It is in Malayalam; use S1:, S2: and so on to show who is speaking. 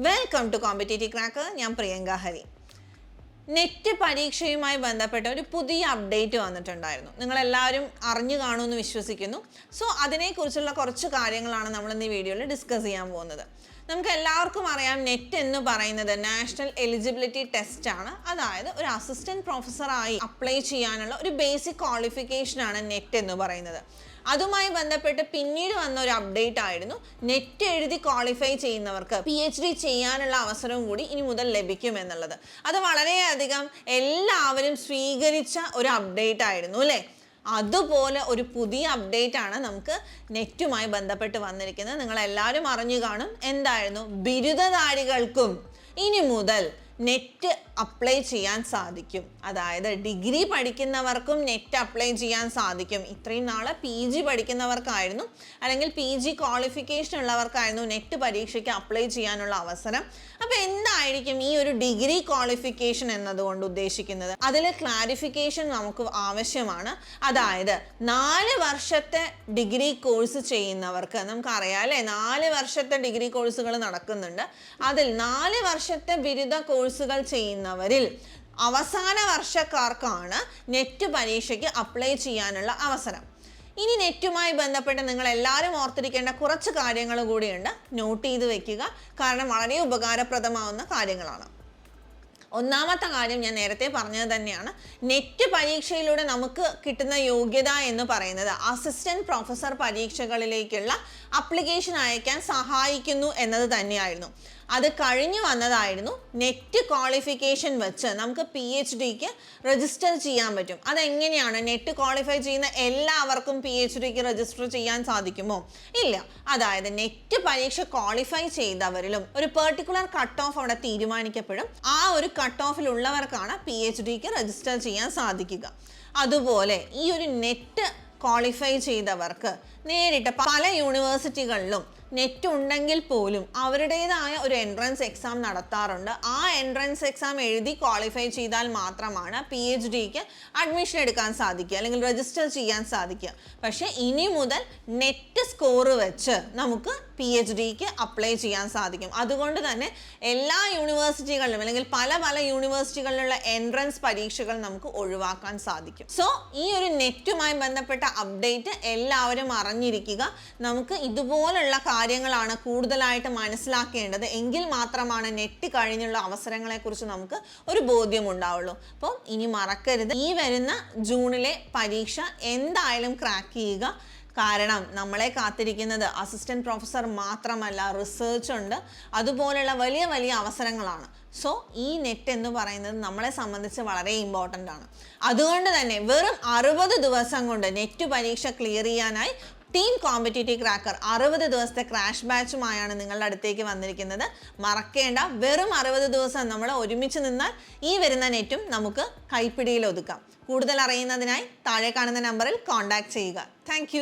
S1: Welcome to competitive cracker. ഞാൻ പ്രിയങ്ക ഹരി. നെറ്റ് പരീക്ഷയുമായി ബന്ധപ്പെട്ട ഒരു പുതിയ അപ്ഡേറ്റ് വന്നിട്ടുണ്ടായിരുന്നു. നിങ്ങളെല്ലാവരും അറിഞ്ഞു കാണുമെന്ന് വിശ്വസിക്കുന്നു. സോ അതിനെക്കുറിച്ചുള്ള കുറച്ച് കാര്യങ്ങളാണ് നമ്മൾ ഇന്ന് ഈ വീഡിയോയിൽ ഡിസ്കസ് ചെയ്യാൻ പോകുന്നത്. നമുക്ക് എല്ലാവർക്കും അറിയാം, നെറ്റ് എന്ന് പറയുന്നത് നാഷണൽ എലിജിബിലിറ്റി ടെസ്റ്റ് ആണ്. അതായത് ഒരു അസിസ്റ്റന്റ് പ്രൊഫസറായി അപ്ലൈ ചെയ്യാനുള്ള ഒരു ബേസിക് ക്വാളിഫിക്കേഷനാണ് നെറ്റ് എന്ന് പറയുന്നത്. അതുമായി ബന്ധപ്പെട്ട് പിന്നീട് വന്ന ഒരു അപ്ഡേറ്റ് ആയിരുന്നു, നെറ്റ് എഴുതി ക്വാളിഫൈ ചെയ്യുന്നവർക്ക് PhD ചെയ്യാനുള്ള അവസരവും കൂടി ഇനി മുതൽ ലഭിക്കും എന്നുള്ളത്. അത് വളരെയധികം എല്ലാവരും സ്വീകരിച്ച ഒരു അപ്ഡേറ്റ് ആയിരുന്നു അല്ലേ? അതുപോലെ ഒരു പുതിയ അപ്ഡേറ്റ് ആണ് നമുക്ക് നെറ്റുമായി ബന്ധപ്പെട്ട് വന്നിരിക്കുന്നത്. നിങ്ങളെല്ലാവരും അറിഞ്ഞു കാണും. എന്തായിരുന്നു? ബിരുദധാരികൾക്കും ഇനി മുതൽ നെറ്റ് അപ്ലൈ ചെയ്യാൻ സാധിക്കും. അതായത് ഡിഗ്രി പഠിക്കുന്നവർക്കും നെറ്റ് അപ്ലൈ ചെയ്യാൻ സാധിക്കും. ഇത്രയും നാളെ PG പഠിക്കുന്നവർക്കായിരുന്നു, അല്ലെങ്കിൽ PG ക്വാളിഫിക്കേഷൻ ഉള്ളവർക്കായിരുന്നു നെറ്റ് പരീക്ഷയ്ക്ക് അപ്ലൈ ചെയ്യാനുള്ള അവസരം. അപ്പോൾ എന്തായിരിക്കും ഈ ഒരു ഡിഗ്രി ക്വാളിഫിക്കേഷൻ എന്നതുകൊണ്ട് ഉദ്ദേശിക്കുന്നത്? അതിൽ ക്ലാരിഫിക്കേഷൻ നമുക്ക് ആവശ്യമാണ്. അതായത് 4 വർഷത്തെ ഡിഗ്രി കോഴ്സ് ചെയ്യുന്നവർക്ക്, നമുക്കറിയാം അല്ലേ, 4 വർഷത്തെ ഡിഗ്രി കോഴ്സുകൾ നടക്കുന്നുണ്ട്. അതിൽ 4 വർഷത്തെ ബിരുദ കോഴ്സുകൾ ചെയ്യുന്നവരിൽ അവസാന വർഷക്കാർക്കാണ് നെറ്റ് പരീക്ഷയ്ക്ക് അപ്ലൈ ചെയ്യാനുള്ള അവസരം. ഇനി നെറ്റുമായി ബന്ധപ്പെട്ട് നിങ്ങൾ എല്ലാവരും ഓർത്തിരിക്കേണ്ട കുറച്ച് കാര്യങ്ങൾ കൂടിയുണ്ട്. നോട്ട് ചെയ്ത് വെക്കുക, കാരണം വളരെ ഉപകാരപ്രദമാവുന്ന കാര്യങ്ങളാണ്. ഒന്നാമത്തെ കാര്യം ഞാൻ നേരത്തെ പറഞ്ഞത് തന്നെയാണ്. നെറ്റ് പരീക്ഷയിലൂടെ നമുക്ക് കിട്ടുന്ന യോഗ്യത എന്ന് പറയുന്നത് അസിസ്റ്റന്റ് പ്രൊഫസർ പരീക്ഷകളിലേക്കുള്ള അപ്ലിക്കേഷൻ അയക്കാൻ സഹായിക്കുന്നു എന്നത് തന്നെയായിരുന്നു. അത് കഴിഞ്ഞു വന്നതായിരുന്നു നെറ്റ് ക്വാളിഫിക്കേഷൻ വെച്ച് നമുക്ക് PhDക്ക് രജിസ്റ്റർ ചെയ്യാൻ പറ്റും. അതെങ്ങനെയാണ്? നെറ്റ് ക്വാളിഫൈ ചെയ്യുന്ന എല്ലാവർക്കും PhDക്ക് രജിസ്റ്റർ ചെയ്യാൻ സാധിക്കുമോ? ഇല്ല. അതായത് നെറ്റ് പരീക്ഷ ക്വാളിഫൈ ചെയ്തവരിലും ഒരു പെർട്ടിക്കുലർ കട്ട് ഓഫ് അവിടെ തീരുമാനിക്കപ്പെടും. ആ ഒരു കട്ട് ഓഫിലുള്ളവർക്കാണ് PhDക്ക് രജിസ്റ്റർ ചെയ്യാൻ സാധിക്കുക. അതുപോലെ ഈ ഒരു നെറ്റ് ക്വാളിഫൈ ചെയ്തവർക്ക് നേരിട്ട് പല യൂണിവേഴ്സിറ്റികളിലും നെറ്റ് ഉണ്ടെങ്കിൽ പോലും അവരുടേതായ ഒരു എൻട്രൻസ് എക്സാം നടത്താറുണ്ട്. ആ എൻട്രൻസ് എക്സാം എഴുതി ക്വാളിഫൈ ചെയ്താൽ മാത്രമാണ് PhDക്ക് അഡ്മിഷൻ എടുക്കാൻ സാധിക്കുക, അല്ലെങ്കിൽ രജിസ്റ്റർ ചെയ്യാൻ സാധിക്കുക. പക്ഷേ ഇനി മുതൽ നെറ്റ് സ്കോർ വെച്ച് നമുക്ക് PhDക്ക് അപ്ലൈ ചെയ്യാൻ സാധിക്കും. അതുകൊണ്ട് തന്നെ എല്ലാ യൂണിവേഴ്സിറ്റികളിലും, അല്ലെങ്കിൽ പല പല യൂണിവേഴ്സിറ്റികളിലുള്ള എൻട്രൻസ് പരീക്ഷകൾ നമുക്ക് ഒഴിവാക്കാൻ സാധിക്കും. സോ ഈ ഒരു നെറ്റുമായി ബന്ധപ്പെട്ട അപ്ഡേറ്റ് എല്ലാവരും അറിഞ്ഞിരിക്കുക. നമുക്ക് ഇതുപോലുള്ള കാര്യങ്ങളാണ് കൂടുതലായിട്ട് മനസ്സിലാക്കേണ്ടത്. എങ്കിൽ മാത്രമാണ് നെറ്റ് കഴിഞ്ഞുള്ള അവസരങ്ങളെക്കുറിച്ച് നമുക്ക് ഒരു ബോധ്യം ഉണ്ടാവുള്ളൂ. അപ്പോൾ ഇനി മറക്കരുത്, ഈ വരുന്ന ജൂണിലെ പരീക്ഷ എന്തായാലും ക്രാക്ക് ചെയ്യുക. കാരണം നമ്മളെ കാത്തിരിക്കുന്നത് അസിസ്റ്റന്റ് പ്രൊഫസർ മാത്രമല്ല, റിസർച്ച് ഉണ്ട്, അതുപോലെയുള്ള വലിയ വലിയ അവസരങ്ങളാണ്. സോ ഈ നെറ്റ് എന്ന് പറയുന്നത് നമ്മളെ സംബന്ധിച്ച് വളരെ ഇമ്പോർട്ടൻ്റ് ആണ്. അതുകൊണ്ട് തന്നെ വെറും 60 ദിവസം കൊണ്ട് നെറ്റ് പരീക്ഷ ക്ലിയർ ചെയ്യാനായി ടീം കോമ്പറ്റേറ്റീവ് ക്രാക്കർ 60 ദിവസത്തെ ക്രാഷ് ബാച്ചുമായാണ് നിങ്ങളുടെ അടുത്തേക്ക് വന്നിരിക്കുന്നത്. മറക്കേണ്ട, വെറും 60 ദിവസം നമ്മൾ ഒരുമിച്ച് നിന്നാൽ ഈ വരുന്ന നെറ്റും നമുക്ക് കൈപ്പിടിയിൽ ഒതുക്കാം. കൂടുതൽ അറിയുന്നതിനായി താഴെ കാണുന്ന നമ്പറിൽ കോൺടാക്ട് ചെയ്യുക. താങ്ക്